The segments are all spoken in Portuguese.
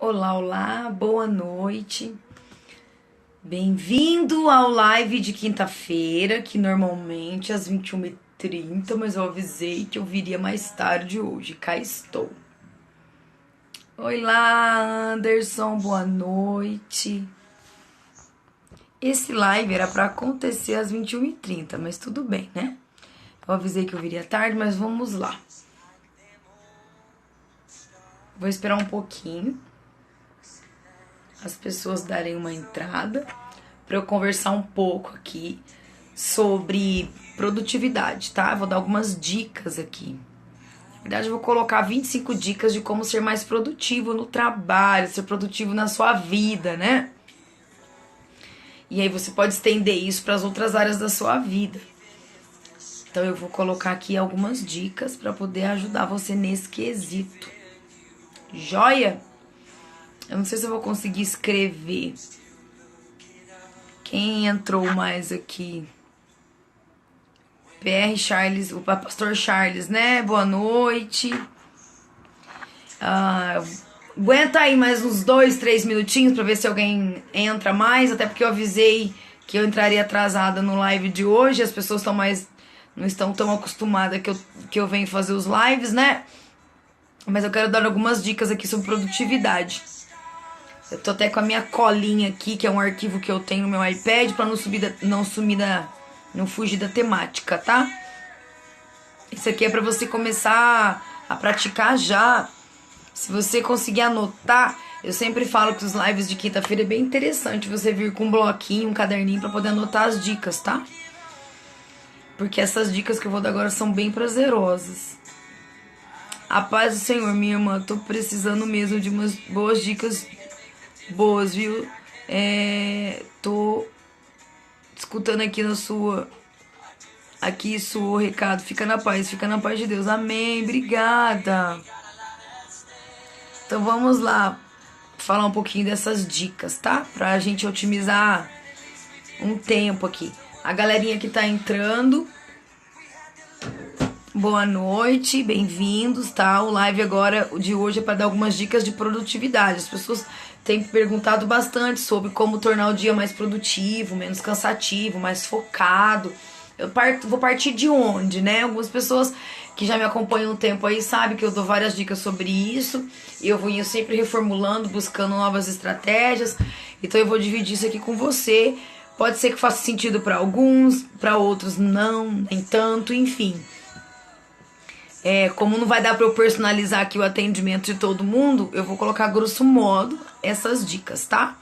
Olá, olá, boa noite. Bem-vindo ao live de quinta-feira, que normalmente é às 21h30, mas eu avisei que eu viria mais tarde hoje. Cá estou. Oi lá, Anderson, boa noite. Esse live era para acontecer às 21h30, mas tudo bem, né? Eu avisei que eu viria tarde, mas vamos lá. Vou esperar um pouquinho as pessoas darem uma entrada para eu conversar um pouco aqui sobre produtividade, tá? Vou dar algumas dicas aqui. Na verdade, eu vou colocar 25 dicas de como ser mais produtivo no trabalho, ser produtivo na sua vida, né? E aí você pode estender isso para as outras áreas da sua vida. Então eu vou colocar aqui algumas dicas para poder ajudar você nesse quesito. Joia? Eu não sei se eu vou conseguir escrever. Quem entrou mais aqui? PR Charles, o pastor Charles, né? Boa noite. Aguenta aí mais uns 2, 3 minutinhos pra ver se alguém entra mais, até porque eu avisei que eu entraria atrasada no live de hoje. As pessoas não estão tão acostumadas que eu venho fazer os lives, né? Mas eu quero dar algumas dicas aqui sobre produtividade. Eu tô até com a minha colinha aqui, que é um arquivo que eu tenho no meu iPad, pra não fugir da temática, tá? Isso aqui é pra você começar a praticar já. Se você conseguir anotar, eu sempre falo que os lives de quinta-feira é bem interessante você vir com um bloquinho, um caderninho pra poder anotar as dicas, tá? Porque essas dicas que eu vou dar agora são bem prazerosas. A paz do Senhor, minha irmã, tô precisando mesmo de umas boas dicas boas, viu? Tô escutando aqui aqui o recado. Fica na paz de Deus. Amém, obrigada. Então vamos lá falar um pouquinho dessas dicas, tá? Pra gente otimizar um tempo aqui. A galerinha que tá entrando, boa noite, bem-vindos, tá? O live agora de hoje é para dar algumas dicas de produtividade. As pessoas têm perguntado bastante sobre como tornar o dia mais produtivo, menos cansativo, mais focado. Vou partir de onde, né? Algumas pessoas que já me acompanham um tempo aí sabem que eu dou várias dicas sobre isso. E eu vou sempre reformulando, buscando novas estratégias. Então eu vou dividir isso aqui com você. Pode ser que faça sentido para alguns, para outros não, nem tanto, enfim. Como não vai dar para eu personalizar aqui o atendimento de todo mundo, eu vou colocar grosso modo essas dicas, tá?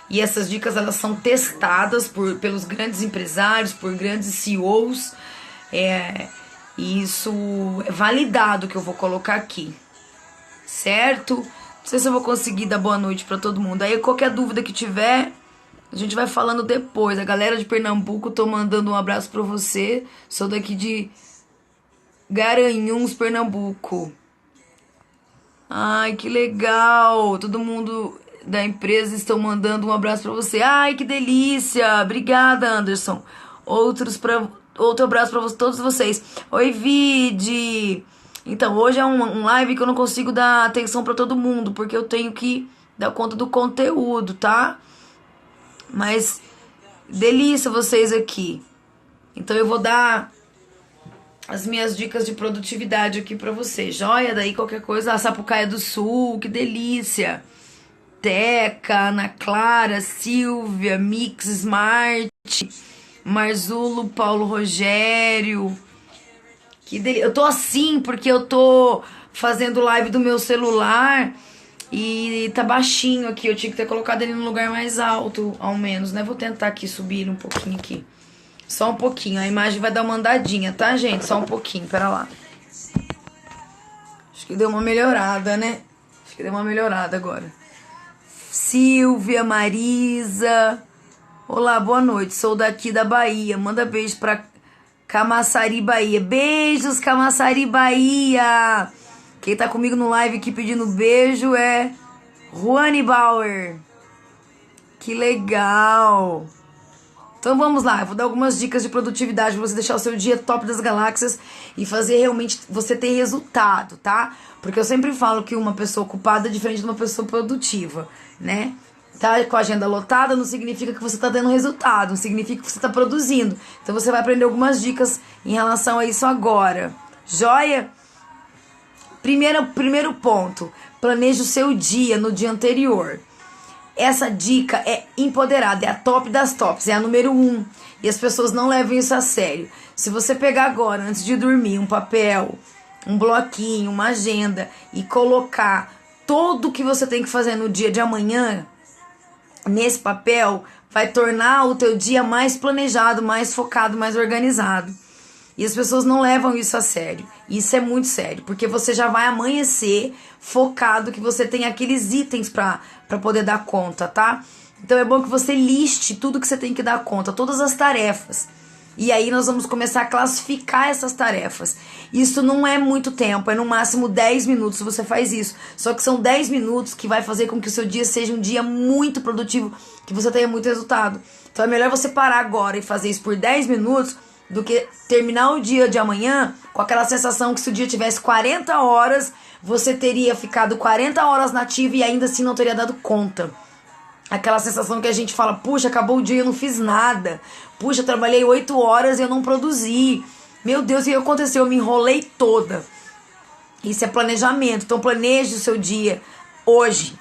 E essas dicas elas são testadas pelos grandes empresários, por grandes CEOs. E isso é validado que eu vou colocar aqui, certo? Não sei se eu vou conseguir dar boa noite para todo mundo. Aí qualquer dúvida que tiver, a gente vai falando depois. A galera de Pernambuco, tô mandando um abraço para você. Sou daqui de Garanhuns, Pernambuco. Ai, que legal! Todo mundo da empresa estão mandando um abraço pra você. Ai, que delícia! Obrigada, Anderson. Outro abraço pra todos vocês. Oi, Vide! Então, hoje é um live que eu não consigo dar atenção pra todo mundo, porque eu tenho que dar conta do conteúdo, tá? Mas, delícia vocês aqui. Então, eu vou dar as minhas dicas de produtividade aqui pra você. Joia, daí qualquer coisa. A Sapucaia do Sul, que delícia. Teca, Ana Clara, Silvia, Mix Smart, Marzulo, Paulo Rogério. Que delícia. Eu tô assim porque eu tô fazendo live do meu celular e tá baixinho aqui. Eu tinha que ter colocado ele num lugar mais alto, ao menos, né? Vou tentar aqui subir um pouquinho aqui. Só um pouquinho. A imagem vai dar uma andadinha, tá, gente? Só um pouquinho. Pera lá. Acho que deu uma melhorada, né? Acho que deu uma melhorada agora. Silvia, Marisa. Olá, boa noite. Sou daqui da Bahia. Manda beijo pra Camaçari, Bahia. Beijos, Camaçari, Bahia. Quem tá comigo no live aqui pedindo beijo é Juane Bauer. Que legal. Então vamos lá, eu vou dar algumas dicas de produtividade pra você deixar o seu dia top das galáxias e fazer realmente você ter resultado, tá? Porque eu sempre falo que uma pessoa ocupada é diferente de uma pessoa produtiva, né? Tá com a agenda lotada não significa que você tá tendo resultado, não significa que você tá produzindo. Então você vai aprender algumas dicas em relação a isso agora. Joia? Primeiro ponto, planeje o seu dia no dia anterior. Essa dica é empoderada, é a top das tops, é a número 1. E as pessoas não levam isso a sério. Se você pegar agora, antes de dormir, um papel, um bloquinho, uma agenda e colocar tudo o que você tem que fazer no dia de amanhã nesse papel, vai tornar o teu dia mais planejado, mais focado, mais organizado. E as pessoas não levam isso a sério. Isso é muito sério, porque você já vai amanhecer focado que você tem aqueles itens pra poder dar conta, tá? Então é bom que você liste tudo que você tem que dar conta, todas as tarefas. E aí nós vamos começar a classificar essas tarefas. Isso não é muito tempo, é no máximo 10 minutos você faz isso. Só que são 10 minutos que vai fazer com que o seu dia seja um dia muito produtivo, que você tenha muito resultado. Então é melhor você parar agora e fazer isso por 10 minutos do que terminar o dia de amanhã com aquela sensação que se o dia tivesse 40 horas, você teria ficado 40 horas na ativa e ainda assim não teria dado conta. Aquela sensação que a gente fala, puxa, acabou o dia e eu não fiz nada. Puxa, eu trabalhei 8 horas e eu não produzi. Meu Deus, o que aconteceu? Eu me enrolei toda. Isso é planejamento. Então planeje o seu dia hoje.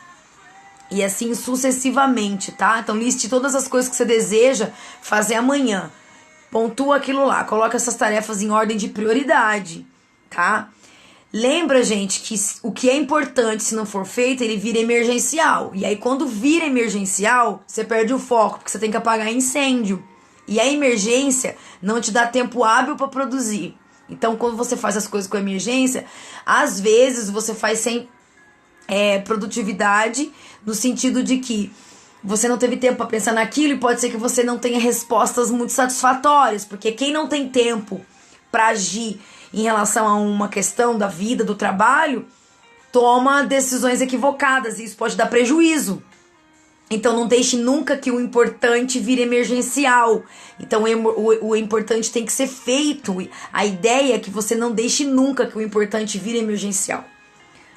E assim sucessivamente, tá? Então liste todas as coisas que você deseja fazer amanhã. Pontua aquilo lá. Coloca essas tarefas em ordem de prioridade, tá? Lembra, gente, que o que é importante, se não for feito, ele vira emergencial. E aí, quando vira emergencial, você perde o foco, porque você tem que apagar incêndio. E a emergência não te dá tempo hábil para produzir. Então, quando você faz as coisas com emergência, às vezes você faz sem produtividade, no sentido de que você não teve tempo para pensar naquilo e pode ser que você não tenha respostas muito satisfatórias, porque quem não tem tempo para agir em relação a uma questão da vida, do trabalho, toma decisões equivocadas e isso pode dar prejuízo. Então não deixe nunca que o importante vire emergencial. Então o importante tem que ser feito. A ideia é que você não deixe nunca que o importante vire emergencial.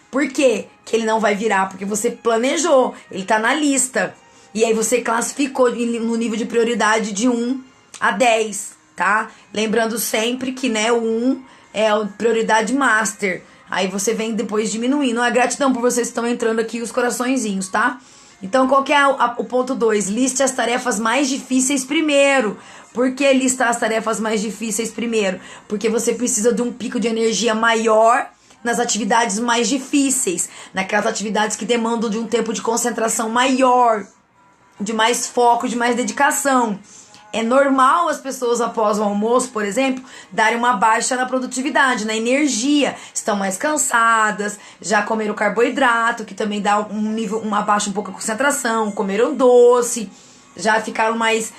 Por quê que ele não vai virar? Porque você planejou, ele tá na lista. E aí você classificou no nível de prioridade de 1 a 10, tá? Lembrando sempre que, né, o 1 é a prioridade master. Aí você vem depois diminuindo. A gratidão por vocês que estão entrando aqui, os coraçõezinhos, tá? Então, qual que é o ponto 2? Liste as tarefas mais difíceis primeiro. Por que listar as tarefas mais difíceis primeiro? Porque você precisa de um pico de energia maior nas atividades mais difíceis. Naquelas atividades que demandam de um tempo de concentração maior, de mais foco, de mais dedicação. É normal as pessoas após o almoço, por exemplo, darem uma baixa na produtividade, na energia. Estão mais cansadas, já comeram carboidrato, que também dá uma baixa um pouco a concentração, comeram doce, já ficaram mais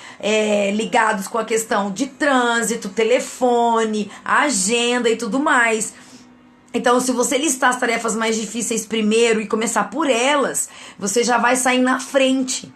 ligados com a questão de trânsito, telefone, agenda e tudo mais. Então, se você listar as tarefas mais difíceis primeiro e começar por elas, você já vai sair na frente.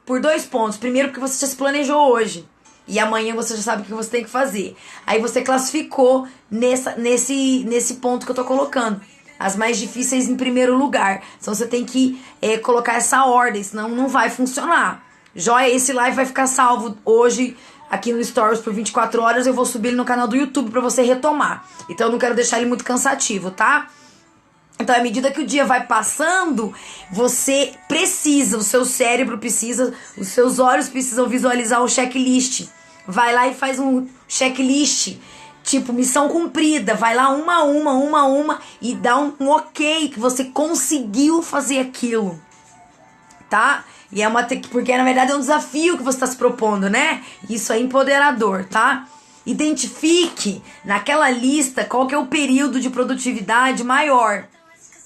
Por dois pontos. Primeiro, porque você já se planejou hoje. E amanhã você já sabe o que você tem que fazer. Aí você classificou nesse ponto que eu tô colocando. As mais difíceis em primeiro lugar. Então você tem que colocar essa ordem, senão não vai funcionar. Joia, esse live vai ficar salvo hoje aqui no Stories por 24 horas. Eu vou subir ele no canal do YouTube pra você retomar. Então eu não quero deixar ele muito cansativo, tá? Então, à medida que o dia vai passando, você precisa, o seu cérebro precisa, os seus olhos precisam visualizar o checklist. Vai lá e faz um checklist, tipo, missão cumprida. Vai lá uma a uma, e dá um ok que você conseguiu fazer aquilo, tá? E porque na verdade é um desafio que você está se propondo, né? Isso é empoderador, tá? Identifique naquela lista qual que é o período de produtividade maior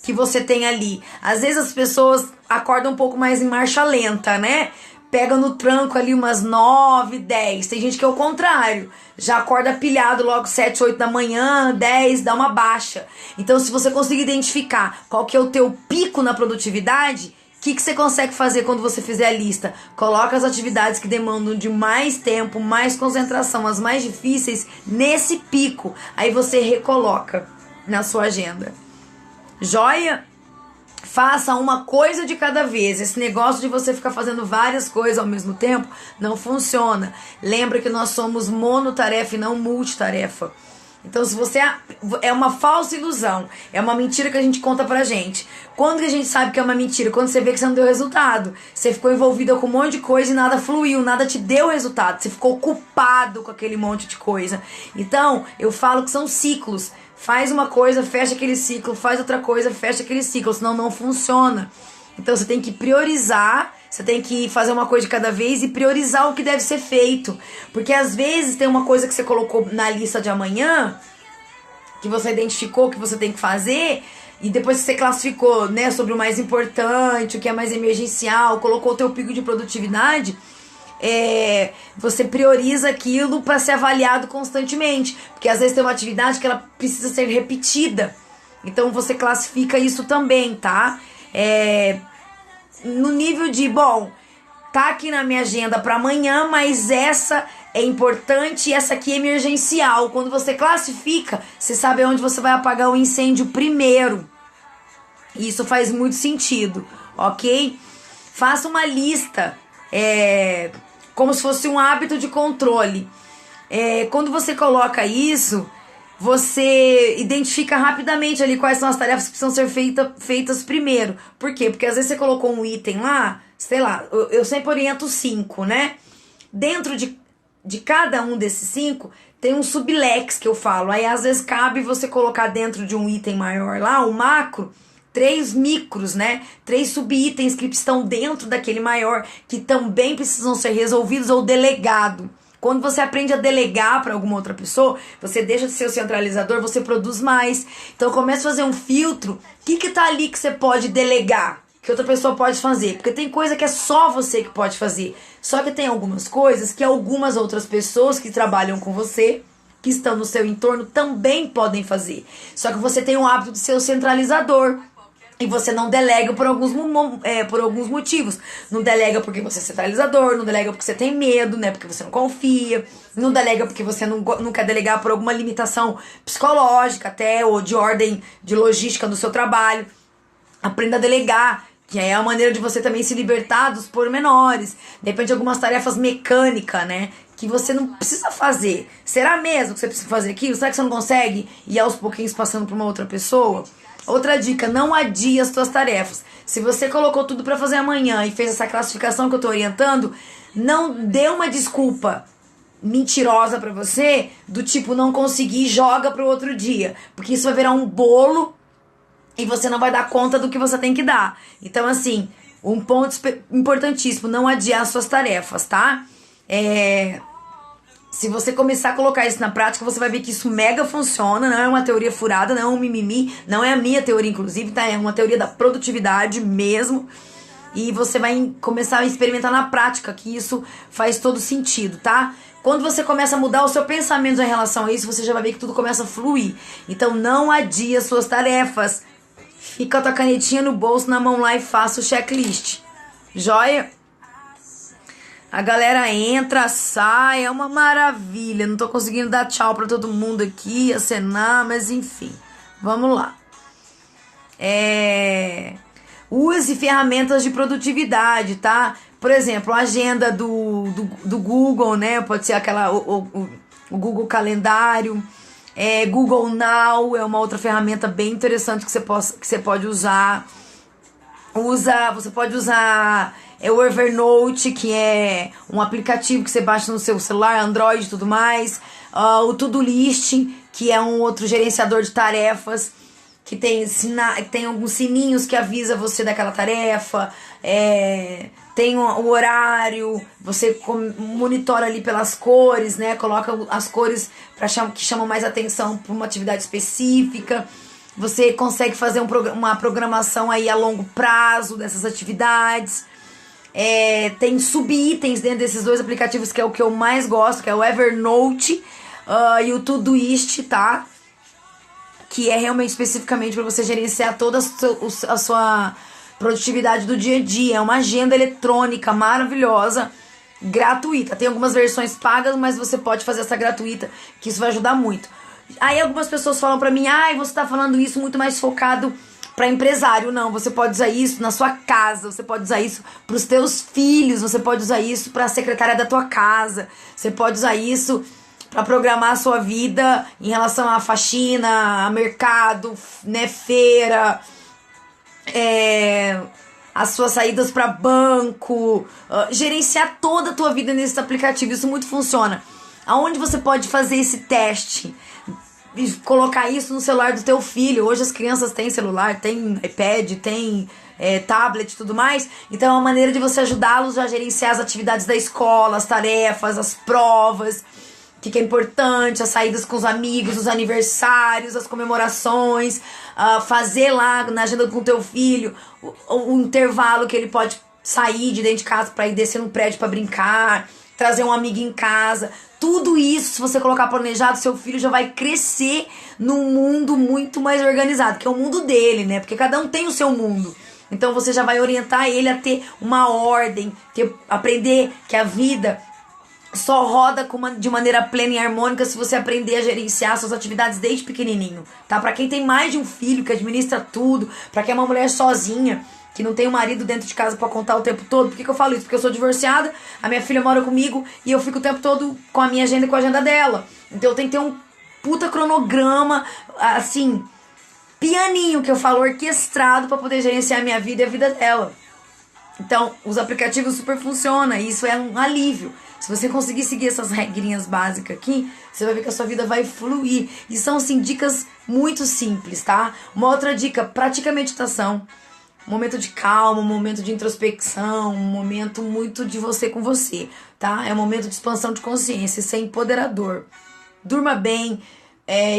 que você tem ali. Às vezes as pessoas acordam um pouco mais em marcha lenta, né? Pega no tranco ali umas 9, 10. Tem gente que é o contrário. Já acorda pilhado logo 7, 8 da manhã, 10, dá uma baixa. Então, se você conseguir identificar qual que é o teu pico na produtividade, que você consegue fazer quando você fizer a lista? Coloca as atividades que demandam de mais tempo, mais concentração, as mais difíceis, nesse pico. Aí você recoloca na sua agenda. Joia? Faça uma coisa de cada vez. Esse negócio de você ficar fazendo várias coisas ao mesmo tempo não funciona. Lembra que nós somos monotarefa e não multitarefa. Então, se você é uma falsa ilusão, é uma mentira que a gente conta pra gente. Quando que a gente sabe que é uma mentira? Quando você vê que você não deu resultado. Você ficou envolvida com um monte de coisa e nada fluiu, nada te deu resultado. Você ficou ocupado com aquele monte de coisa. Então, eu falo que são ciclos. Faz uma coisa, fecha aquele ciclo, faz outra coisa, fecha aquele ciclo, senão não funciona. Então você tem que priorizar, você tem que fazer uma coisa de cada vez e priorizar o que deve ser feito. Porque às vezes tem uma coisa que você colocou na lista de amanhã, que você identificou que você tem que fazer, e depois que você classificou, né, sobre o mais importante, o que é mais emergencial, colocou o teu pico de produtividade, você prioriza aquilo para ser avaliado constantemente, porque às vezes tem uma atividade que ela precisa ser repetida, então você classifica isso também, tá? No nível de, bom, tá aqui na minha agenda para amanhã, mas essa é importante e essa aqui é emergencial. Quando você classifica, você sabe onde você vai apagar o incêndio primeiro. Isso faz muito sentido, ok? Faça uma lista, como se fosse um hábito de controle. Quando você coloca isso, você identifica rapidamente ali quais são as tarefas que precisam ser feitas primeiro. Por quê? Porque às vezes você colocou um item lá, sei lá, eu sempre oriento 5, né? Dentro de cada um desses 5, tem um sublex que eu falo. Aí às vezes cabe você colocar dentro de um item maior lá, um macro, 3 micros, né? 3 subitens que estão dentro daquele maior, que também precisam ser resolvidos ou delegado. Quando você aprende a delegar para alguma outra pessoa, você deixa de ser o centralizador, você produz mais. Então começa a fazer um filtro. O que tá ali que você pode delegar? Que outra pessoa pode fazer? Porque tem coisa que é só você que pode fazer. Só que tem algumas coisas que algumas outras pessoas que trabalham com você, que estão no seu entorno, também podem fazer. Só que você tem o hábito de ser o centralizador. E você não delega por alguns motivos. Não delega porque você é centralizador, não delega porque você tem medo, né? Porque você não confia. Não delega porque você não quer delegar por alguma limitação psicológica até, ou de ordem de logística do seu trabalho. Aprenda a delegar, que é a maneira de você também se libertar dos pormenores. De repente, algumas tarefas mecânicas, né? Que você não precisa fazer. Será mesmo que você precisa fazer aquilo? Será que você não consegue ir aos pouquinhos passando para uma outra pessoa? Outra dica, não adie as suas tarefas. Se você colocou tudo para fazer amanhã e fez essa classificação que eu tô orientando, não dê uma desculpa mentirosa para você, do tipo, não consegui, joga pro outro dia. Porque isso vai virar um bolo e você não vai dar conta do que você tem que dar. Então, assim, um ponto importantíssimo, não adiar as suas tarefas, tá? Se você começar a colocar isso na prática, você vai ver que isso mega funciona, não é uma teoria furada, não é um mimimi, não é a minha teoria, inclusive, tá? É uma teoria da produtividade mesmo. E você vai começar a experimentar na prática que isso faz todo sentido, tá? Quando você começa a mudar o seu pensamento em relação a isso, você já vai ver que tudo começa a fluir. Então não adie as suas tarefas. Fica com a tua canetinha no bolso, na mão lá e faça o checklist. Joia? A galera entra, sai, é uma maravilha. Não tô conseguindo dar tchau pra todo mundo aqui, acenar, mas enfim. Vamos lá. Use ferramentas de produtividade, tá? Por exemplo, a agenda do Google, né? Pode ser o Google Calendário. Google Now é uma outra ferramenta bem interessante que você pode usar. Você pode usar o Evernote, que é um aplicativo que você baixa no seu celular, Android e tudo mais. O Todoist, que é um outro gerenciador de tarefas, que tem alguns sininhos que avisa você daquela tarefa. Tem o horário, você monitora ali pelas cores, né? Coloca as cores que chamam mais atenção para uma atividade específica. Você consegue fazer uma programação aí a longo prazo dessas atividades. Tem subitens dentro desses dois aplicativos, que é o que eu mais gosto, que é o Evernote e o Todoist, tá? Que é realmente especificamente para você gerenciar toda a sua Produtividade do dia a dia. É uma agenda eletrônica maravilhosa, gratuita. Tem algumas versões pagas, mas você pode fazer essa gratuita, que isso vai ajudar muito. Aí algumas pessoas falam pra mim, ai, você tá falando isso muito mais focado pra empresário. Não, você pode usar isso na sua casa, você pode usar isso pros teus filhos, você pode usar isso pra secretária da tua casa, você pode usar isso pra programar a sua vida em relação à faxina, a mercado, né, feira, as suas saídas para banco, gerenciar toda a tua vida nesse aplicativo. Isso muito funciona. Aonde você pode fazer esse teste e colocar isso no celular do teu filho? Hoje as crianças têm celular, têm iPad, têm tablet e tudo mais. Então é uma maneira de você ajudá-los a gerenciar as atividades da escola, as tarefas, as provas, o que é importante, as saídas com os amigos, os aniversários, as comemorações, fazer lá na agenda com o teu filho o intervalo que ele pode sair de dentro de casa para ir descer no prédio para brincar, trazer um amigo em casa. Tudo isso, se você colocar planejado, seu filho já vai crescer num mundo muito mais organizado, que é o mundo dele, né? Porque cada um tem o seu mundo. Então você já vai orientar ele a ter uma ordem, aprender que a vida só roda de maneira plena e harmônica se você aprender a gerenciar suas atividades desde pequenininho, tá? Pra quem tem mais de um filho, que administra tudo, pra quem é uma mulher sozinha, que não tem um marido dentro de casa pra contar o tempo todo. Por que eu falo isso? Porque eu sou divorciada, a minha filha mora comigo e eu fico o tempo todo com a minha agenda e com a agenda dela. Então eu tenho que ter um puta cronograma, assim, pianinho, que eu falo, orquestrado, pra poder gerenciar a minha vida e a vida dela. Então, os aplicativos super funcionam e isso é um alívio. Se você conseguir seguir essas regrinhas básicas aqui, você vai ver que a sua vida vai fluir. E são, assim, dicas muito simples, tá? Uma outra dica, pratica meditação. Um momento de calma, um momento de introspecção, um momento muito de você com você, tá? É um momento de expansão de consciência, isso é empoderador. Durma bem.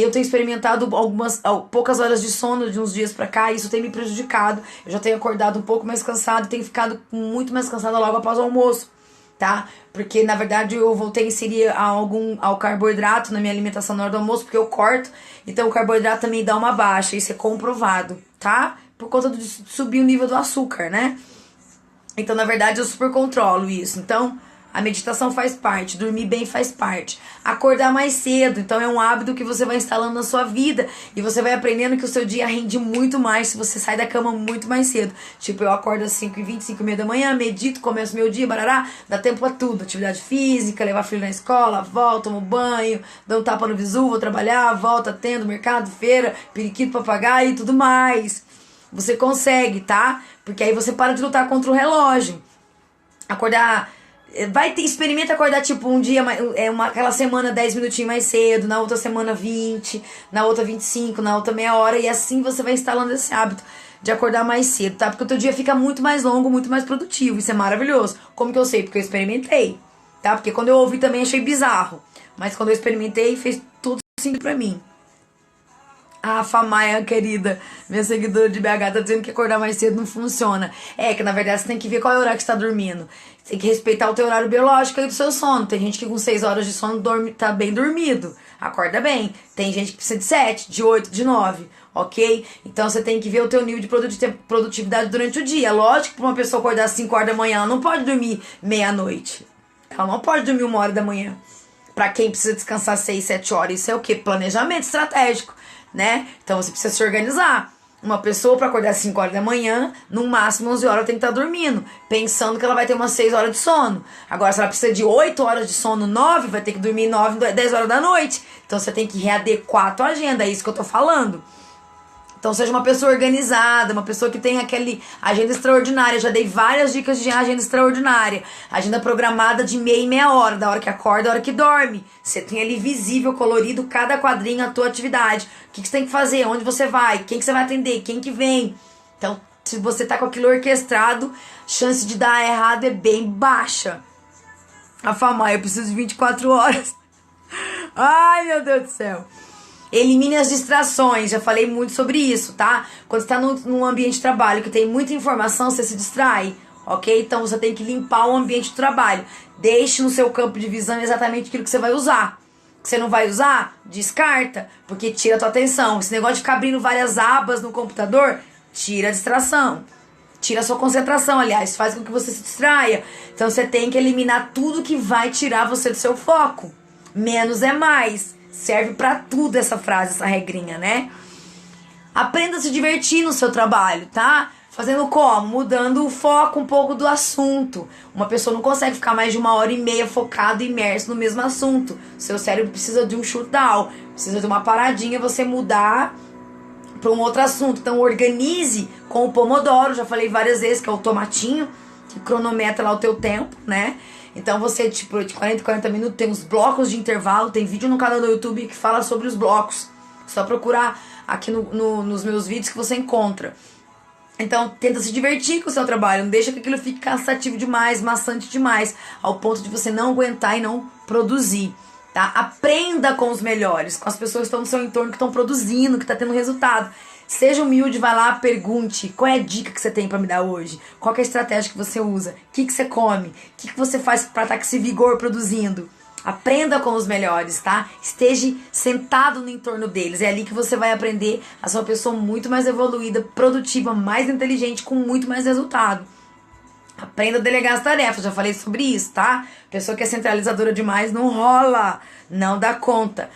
Eu tenho experimentado poucas horas de sono de uns dias pra cá, e isso tem me prejudicado. Eu já tenho acordado um pouco mais cansado, tenho ficado muito mais cansada logo após o almoço, tá? Porque, na verdade, eu voltei a inserir ao carboidrato na minha alimentação na hora do almoço, porque eu corto, então o carboidrato também dá uma baixa, isso é comprovado, tá? Por conta de subir o nível do açúcar, né? Então, na verdade, eu super controlo isso. Então, a meditação faz parte, dormir bem faz parte. Acordar mais cedo, então é um hábito que você vai instalando na sua vida e você vai aprendendo que o seu dia rende muito mais se você sai da cama muito mais cedo. Tipo, eu acordo às 5h20, 5h30 da manhã, medito, começo meu dia, barará, dá tempo pra tudo. Atividade física, levar filho na escola, volto, tomo banho, dou um tapa no visu, vou trabalhar, volto, atendo, mercado, feira, periquito, papagaio e tudo mais. Você consegue, tá? Porque aí você para de lutar contra o relógio. Acordar... experimenta acordar tipo um dia, aquela semana 10 minutinhos mais cedo, na outra semana 20, na outra 25, na outra meia hora, e assim você vai instalando esse hábito de acordar mais cedo, tá? Porque o teu dia fica muito mais longo, muito mais produtivo, isso é maravilhoso. Como que eu sei? Porque eu experimentei, tá? Porque quando eu ouvi também achei bizarro, mas quando eu experimentei fez tudo sentido pra mim. A Famaia, querida, minha seguidora de BH, tá dizendo que acordar mais cedo não funciona. Que na verdade você tem que ver qual é o horário que você tá dormindo. Você tem que respeitar o teu horário biológico e do seu sono. Tem gente que com 6 horas de sono tá bem dormido, acorda bem. Tem gente que precisa de 7, de 8, de 9, ok? Então você tem que ver o teu nível de produtividade durante o dia. Lógico que pra uma pessoa acordar às 5 horas da manhã, ela não pode dormir meia-noite. Ela não pode dormir 1 hora da manhã. Pra quem precisa descansar 6, 7 horas, isso é o quê? Planejamento estratégico, né? Então você precisa se organizar. Uma pessoa para acordar às 5 horas da manhã, no máximo 11 horas tem que estar dormindo, pensando que ela vai ter umas 6 horas de sono. Agora, se ela precisa de 8 horas de sono, 9, vai ter que dormir 9, 10 horas da noite. Então você tem que readequar a tua agenda, é isso que eu tô falando. Então seja uma pessoa organizada, uma pessoa que tem aquele agenda extraordinária. Eu já dei várias dicas de agenda extraordinária. Agenda programada de meia e meia hora, da hora que acorda, da hora que dorme. Você tem ali visível, colorido, cada quadrinho, a tua atividade. O que você tem que fazer, onde você vai, quem que você vai atender, quem que vem. Então, se você tá com aquilo orquestrado, chance de dar errado é bem baixa. A Famar, eu preciso de 24 horas. Ai, meu Deus do céu. Elimine as distrações, já falei muito sobre isso, tá? Quando você tá num ambiente de trabalho que tem muita informação, você se distrai, ok? Então você tem que limpar o ambiente de trabalho. Deixe no seu campo de visão exatamente aquilo que você vai usar. Que você não vai usar, descarta, porque tira a tua atenção. Esse negócio de ficar abrindo várias abas no computador, tira a distração. tira a sua concentração, aliás, faz com que você se distraia. Então você tem que eliminar tudo que vai tirar você do seu foco. Menos é mais. Serve pra tudo essa frase, essa regrinha, né? Aprenda a se divertir no seu trabalho, tá? Fazendo como? Mudando o foco um pouco do assunto. Uma pessoa não consegue ficar mais de 1h30 focado, imerso no mesmo assunto. Seu cérebro precisa de um shutdown, precisa de uma paradinha, você mudar para um outro assunto. Então organize com o Pomodoro, já falei várias vezes, que é o tomatinho, que cronometra lá o teu tempo, né? Então você, tipo, de 40 minutos tem os blocos de intervalo, tem vídeo no canal do YouTube que fala sobre os blocos. Só procurar aqui nos meus vídeos que você encontra. Então, tenta se divertir com o seu trabalho. Não deixa que aquilo fique cansativo demais, maçante demais, ao ponto de você não aguentar e não produzir, tá? Aprenda com os melhores, com as pessoas que estão no seu entorno, que estão produzindo, que estão tendo resultado. Seja humilde, vai lá, pergunte. Qual é a dica que você tem pra me dar hoje? Qual que é a estratégia que você usa? O que você come? O que você faz pra estar com esse vigor produzindo? Aprenda com os melhores, tá? Esteja sentado no entorno deles. É ali que você vai aprender a ser uma pessoa muito mais evoluída, produtiva, mais inteligente, com muito mais resultado. Aprenda a delegar as tarefas, já falei sobre isso, tá? Pessoa que é centralizadora demais não rola, não dá conta.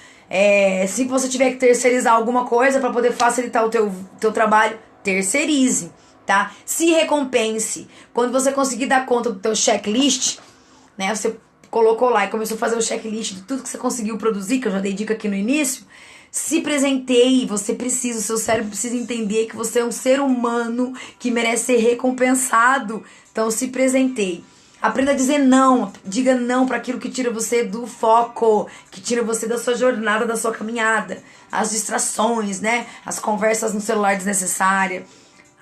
Se você tiver que terceirizar alguma coisa para poder facilitar o teu trabalho, terceirize, tá? Se recompense. Quando você conseguir dar conta do teu checklist, né? Você colocou lá e começou a fazer o checklist de tudo que você conseguiu produzir, que eu já dei dica aqui no início. Se presenteie, você precisa, o seu cérebro precisa entender que você é um ser humano que merece ser recompensado. Então se presenteie. Aprenda a dizer não, diga não para aquilo que tira você do foco, que tira você da sua jornada, da sua caminhada. As distrações, né? As conversas no celular desnecessárias.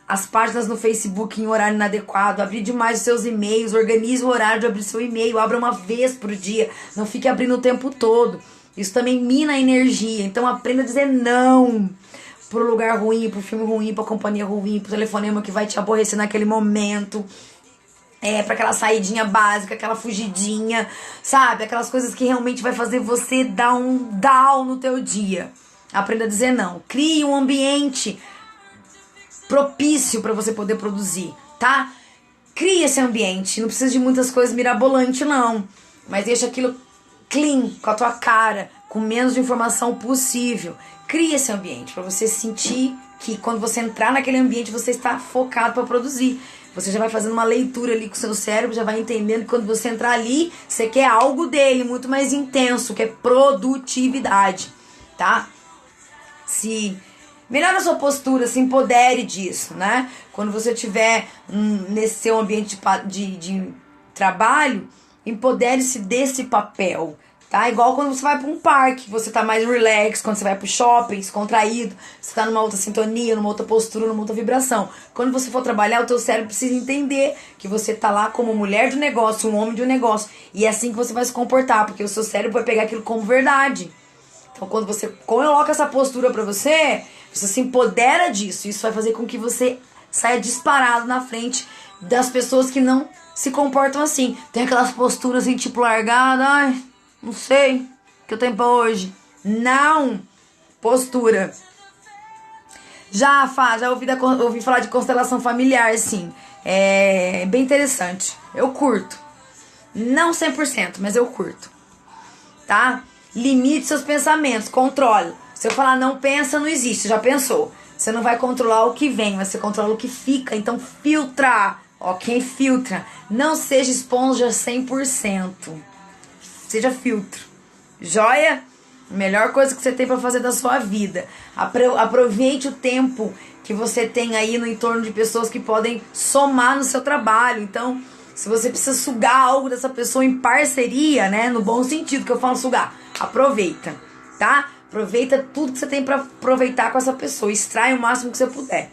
As páginas no Facebook em horário inadequado, abrir demais os seus e-mails, organize o horário de abrir seu e-mail, abra uma vez por dia, não fique abrindo o tempo todo. Isso também mina a energia, então aprenda a dizer não pro lugar ruim, pro filme ruim, pra companhia ruim, pro telefonema que vai te aborrecer naquele momento. Pra aquela saidinha básica, aquela fugidinha, sabe? Aquelas coisas que realmente vai fazer você dar um down no teu dia. Aprenda a dizer não. Crie um ambiente propício para você poder produzir, tá? Cria esse ambiente, não precisa de muitas coisas mirabolantes não, mas deixa aquilo clean, com a tua cara, com menos de informação possível. Cria esse ambiente para você sentir que quando você entrar naquele ambiente você está focado para produzir. Você já vai fazendo uma leitura ali com o seu cérebro, já vai entendendo que quando você entrar ali, você quer algo dele muito mais intenso, que é produtividade, tá? Melhora a sua postura, se empodere disso, né? Quando você estiver nesse seu ambiente de trabalho, empodere-se desse papel, tá? Igual quando você vai para um parque, você tá mais relax, quando você vai pro shopping, descontraído, você tá numa outra sintonia, numa outra postura, numa outra vibração. Quando você for trabalhar, o teu cérebro precisa entender que você tá lá como mulher de um negócio, um homem de um negócio. E é assim que você vai se comportar, porque o seu cérebro vai pegar aquilo como verdade. Então, quando você coloca essa postura pra você se empodera disso. Isso vai fazer com que você saia disparado na frente das pessoas que não se comportam assim. Tem aquelas posturas assim, tipo largada. Ai, não sei o que eu tenho pra hoje. Não. Postura. Já ouvi falar de constelação familiar, sim. É bem interessante. Eu curto. Não 100%, mas eu curto. Tá? Limite seus pensamentos. Controle. Se eu falar não pensa, não existe. Já pensou. Você não vai controlar o que vem, mas você controla o que fica. Então filtra. Ó, quem filtra. Não seja esponja 100%. Seja filtro. Joia? Melhor coisa que você tem pra fazer da sua vida. Aproveite o tempo que você tem aí no entorno de pessoas que podem somar no seu trabalho. Então, se você precisa sugar algo dessa pessoa em parceria, né? No bom sentido que eu falo sugar. Aproveita, tá? Aproveita tudo que você tem pra aproveitar com essa pessoa. Extrai o máximo que você puder.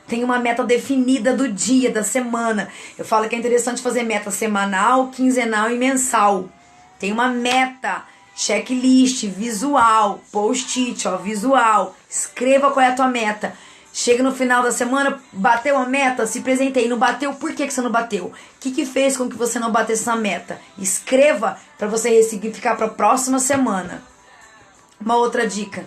Tem uma meta definida do dia, da semana. Eu falo que é interessante fazer meta semanal, quinzenal e mensal. Tem uma meta, checklist, visual, post-it, ó, visual. Escreva qual é a tua meta. Chega no final da semana, bateu a meta, se presenteie. Não bateu, por que você não bateu? O que fez com que você não batesse essa meta? Escreva para você ressignificar para a próxima semana. Uma outra dica.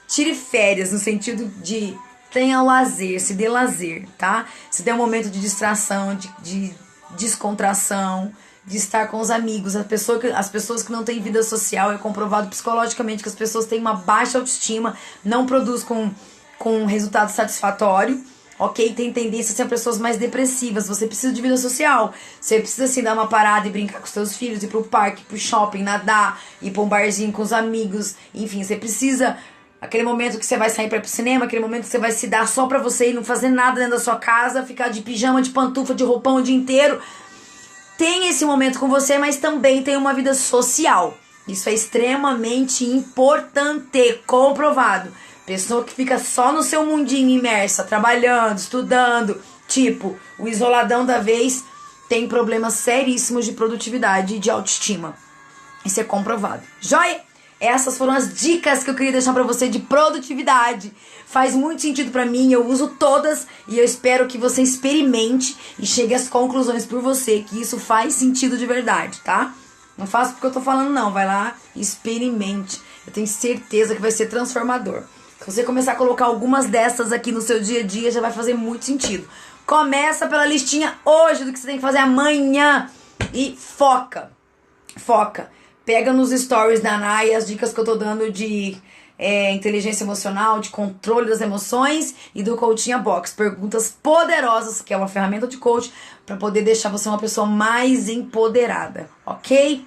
Tire férias no sentido de tenha lazer, se dê lazer, tá? Se dê um momento de distração, de descontração, de estar com os amigos. As pessoas que não têm vida social, é comprovado psicologicamente que as pessoas têm uma baixa autoestima, não produz com resultado satisfatório, ok? Tem tendência a ser pessoas mais depressivas. Você precisa de vida social. Você precisa, assim, dar uma parada e brincar com os seus filhos, ir pro parque, ir pro shopping, nadar, ir pra um barzinho com os amigos. Enfim, você precisa... Aquele momento que você vai sair pra ir pro cinema, aquele momento que você vai se dar só pra você e não fazer nada dentro da sua casa, ficar de pijama, de pantufa, de roupão o dia inteiro. Tem esse momento com você, mas também tem uma vida social. Isso é extremamente importante, comprovado. Pessoa que fica só no seu mundinho imersa, trabalhando, estudando, tipo, o isoladão da vez, tem problemas seríssimos de produtividade e de autoestima. Isso é comprovado. Joia? Essas foram as dicas que eu queria deixar pra você de produtividade. Faz muito sentido pra mim, eu uso todas e eu espero que você experimente e chegue às conclusões por você, que isso faz sentido de verdade, tá? Não faça porque eu tô falando não, vai lá e experimente. Eu tenho certeza que vai ser transformador. Se você começar a colocar algumas dessas aqui no seu dia a dia, já vai fazer muito sentido. Começa pela listinha hoje do que você tem que fazer amanhã e foca. Foca. Pega nos stories da Nay as dicas que eu tô dando de inteligência emocional, de controle das emoções e do Coachinha Box. Perguntas poderosas, que é uma ferramenta de coach, para poder deixar você uma pessoa mais empoderada, ok?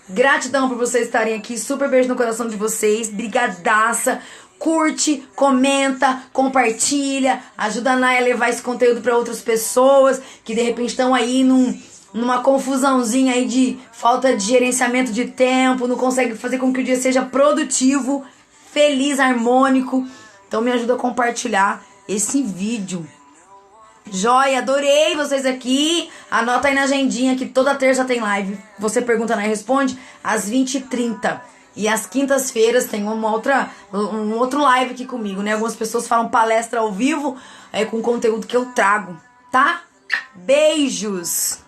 Gratidão por vocês estarem aqui. Super beijo no coração de vocês. Brigadaça. Curte, comenta, compartilha. Ajuda a Nay a levar esse conteúdo para outras pessoas que de repente estão aí numa confusãozinha aí de falta de gerenciamento de tempo, não consegue fazer com que o dia seja produtivo, feliz, harmônico. Então me ajuda a compartilhar esse vídeo. Joia, adorei vocês aqui. Anota aí na agendinha que toda terça tem live. Você pergunta, Nay responde, às 20h30. E às quintas-feiras tem um outro live aqui comigo, né? Algumas pessoas falam palestra ao vivo com conteúdo que eu trago, tá? Beijos!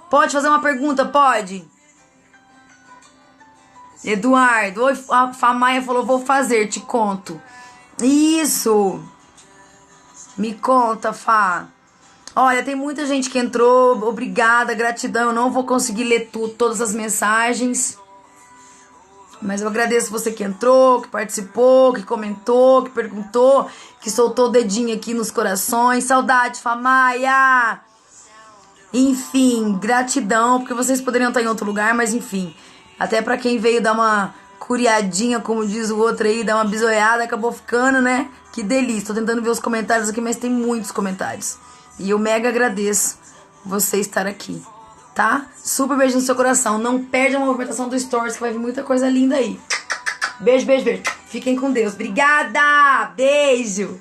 Pode fazer uma pergunta? Pode? Eduardo, oi, a Famaia falou, vou fazer, te conto. Isso! Me conta, Fá. Olha, tem muita gente que entrou, obrigada, gratidão. Eu não vou conseguir ler todas as mensagens, mas eu agradeço você que entrou, que participou, que comentou, que perguntou, que soltou o dedinho aqui nos corações. Saudade, Famaia! Enfim, gratidão, porque vocês poderiam estar em outro lugar, mas enfim. Até pra quem veio dar uma curiadinha, como diz o outro aí, dar uma bisoiada, acabou ficando, né? Que delícia. Tô tentando ver os comentários aqui, mas tem muitos comentários. E eu mega agradeço você estar aqui, tá? Super beijo no seu coração. Não perde a movimentação do Stories, que vai vir muita coisa linda aí. Beijo, beijo, beijo. Fiquem com Deus. Obrigada! Beijo!